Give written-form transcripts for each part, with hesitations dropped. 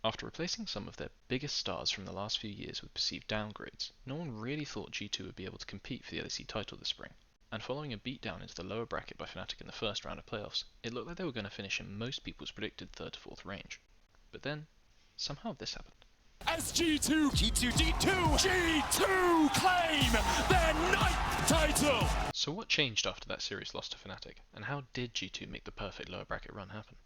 After replacing some of their biggest stars from the last few years with perceived downgrades, no one really thought G2 would be able to compete for the LEC title this spring. And following a beatdown into the lower bracket by Fnatic in the first round of playoffs, it looked like they were going to finish in most people's predicted 3rd to 4th range. But then, somehow this happened. As G2, G2 claim their 9th title! So what changed after that series loss to Fnatic, and how did G2 make the perfect lower bracket run happen?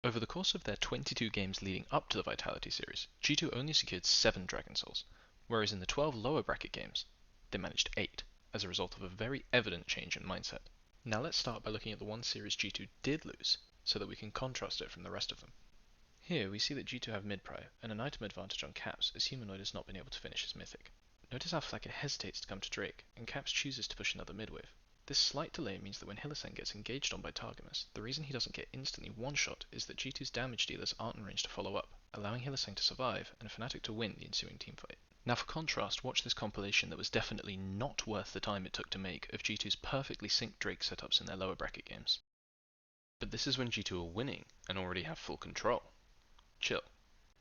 Over the course of their 22 games leading up to the Vitality series, G2 only secured 7 Dragon Souls, whereas in the 12 lower bracket games, they managed 8, as a result of a very evident change in mindset. Now let's start by looking at the one series G2 did lose, so that we can contrast it from the rest of them. Here we see that G2 have mid-prio and an item advantage on Caps, as Humanoid has not been able to finish his mythic. Notice how Flacker hesitates to come to Drake, and Caps chooses to push another mid-wave. This slight delay means that when Hylissang gets engaged on by Targamas, the reason he doesn't get instantly one-shot is that G2's damage dealers aren't in range to follow up, allowing Hylissang to survive and Fnatic to win the ensuing teamfight. Now for contrast, watch this compilation that was definitely not worth the time it took to make of G2's perfectly synced Drake setups in their lower bracket games. But this is when G2 are winning and already have full control. Chill,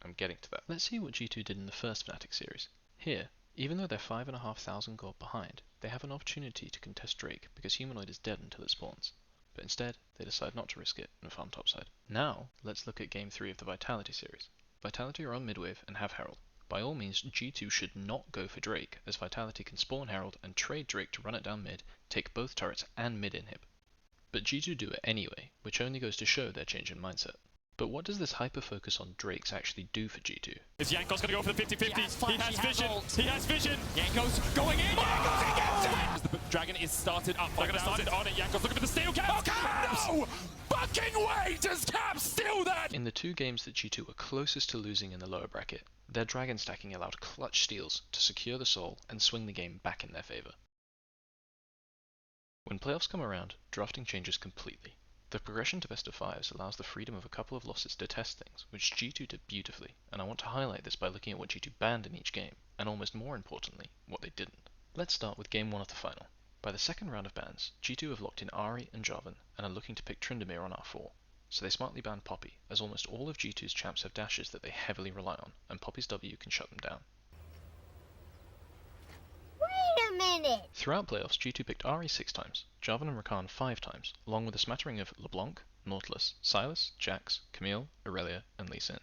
I'm getting to that. Let's see what G2 did in the first Fnatic series. Here, even though they're 5,500 gold behind, they have an opportunity to contest Drake because Humanoid is dead until it spawns. But instead, they decide not to risk it and farm topside. Now, let's look at game 3 of the Vitality series. Vitality are on midwave and have Herald. By all means, G2 should not go for Drake, as Vitality can spawn Herald and trade Drake to run it down mid, take both turrets and mid inhib. But G2 do it anyway, which only goes to show their change in mindset. But what does this hyper-focus on Drakes actually do for G2? Is Jankos going to go for the 50-50? He has vision! He has vision! Jankos going in! Jankos, he gets it! The dragon is started up. They're going to start it on it. Jankos looking for the steal. Caps! Oh, Caps! No! Fucking way! Does Caps steal that? In the 2 games that G2 were closest to losing in the lower bracket, their dragon stacking allowed clutch steals to secure the soul and swing the game back in their favour. When playoffs come around, drafting changes completely. The progression to best of 5s allows the freedom of a couple of losses to test things, which G2 did beautifully, and I want to highlight this by looking at what G2 banned in each game, and almost more importantly, what they didn't. Let's start with game 1 of the final. By the second round of bans, G2 have locked in Ahri and Jarvan, and are looking to pick Tryndamere on R4. So they smartly banned Poppy, as almost all of G2's champs have dashes that they heavily rely on, and Poppy's W can shut them down. Wait a minute! Throughout playoffs, G2 picked Ahri 6 times, Jarvan and Rakan 5 times, along with a smattering of LeBlanc, Nautilus, Sylas, Jax, Camille, Aurelia, and Lee Sin.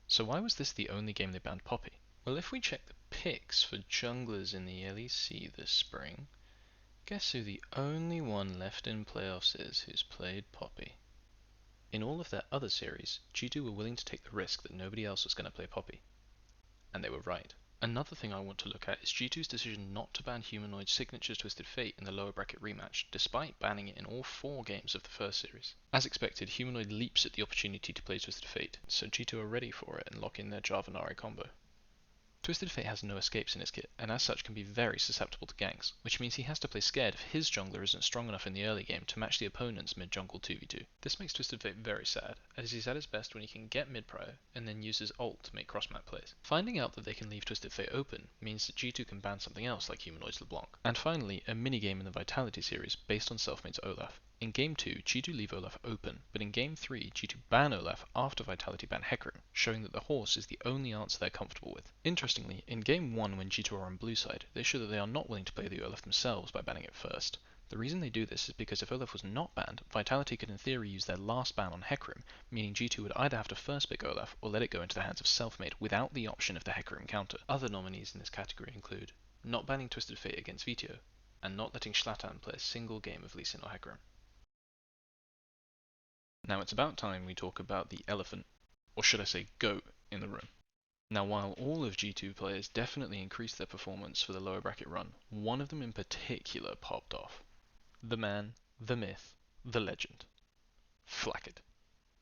So why was this the only game they banned Poppy? Well, if we check the picks for junglers in the LEC this spring, guess who the only one left in playoffs is who's played Poppy? In all of their other series, G2 were willing to take the risk that nobody else was going to play Poppy. And they were right. Another thing I want to look at is G2's decision not to ban Humanoid's Signature's Twisted Fate in the lower bracket rematch, despite banning it in all 4 games of the first series. As expected, Humanoid leaps at the opportunity to play Twisted Fate, so G2 are ready for it and lock in their Jarvan Ahri combo. Twisted Fate has no escapes in his kit, and as such can be very susceptible to ganks, which means he has to play scared if his jungler isn't strong enough in the early game to match the opponent's mid-jungle 2v2. This makes Twisted Fate very sad, as he's at his best when he can get mid-prio, and then use his ult to make cross-map plays. Finding out that they can leave Twisted Fate open means that G2 can ban something else like Humanoid's LeBlanc. And finally, a minigame in the Vitality series based on Selfmade's Olaf. In Game 2, G2 leave Olaf open, but in Game 3, G2 ban Olaf after Vitality ban Hecarim, showing that the horse is the only answer they're comfortable with. Interestingly, in Game 1 when G2 are on blue side, they show that they are not willing to play the Olaf themselves by banning it first. The reason they do this is because if Olaf was not banned, Vitality could in theory use their last ban on Hecarim, meaning G2 would either have to first pick Olaf or let it go into the hands of Selfmade without the option of the Hecarim counter. Other nominees in this category include not banning Twisted Fate against Vito, and not letting Zlatan play a single game of Lee Sin or Hecarim. Now it's about time we talk about the elephant, or should I say goat, in the room. Now while all of G2 players definitely increased their performance for the lower bracket run, one of them in particular popped off. The man, the myth, the legend. Flakked.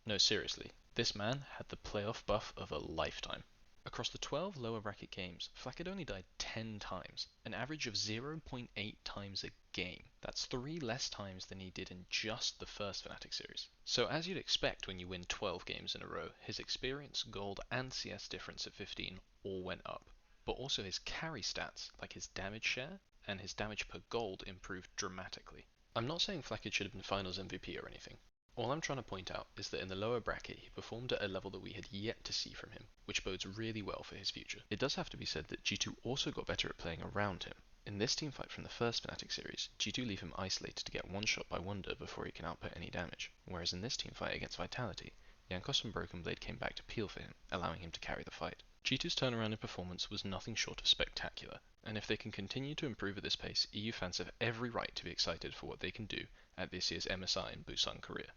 No, seriously, this man had the playoff buff of a lifetime. Across the 12 lower bracket games, Flakked only died 10 times, an average of 0.8 times a game. That's 3 less times than he did in just the first Fnatic series. So as you'd expect when you win 12 games in a row, his experience, gold and CS difference at 15 all went up. But also his carry stats, like his damage share and his damage per gold, improved dramatically. I'm not saying Flakked should have been finals MVP or anything. All I'm trying to point out is that in the lower bracket he performed at a level that we had yet to see from him, which bodes really well for his future. It does have to be said that G2 also got better at playing around him. In this teamfight from the first Fnatic series, G2 leave him isolated to get one shot by Wonder before he can output any damage, whereas in this teamfight against Vitality, Jankos and Broken Blade came back to peel for him, allowing him to carry the fight. G2's turnaround in performance was nothing short of spectacular, and if they can continue to improve at this pace, EU fans have every right to be excited for what they can do at this year's MSI in Busan, Korea.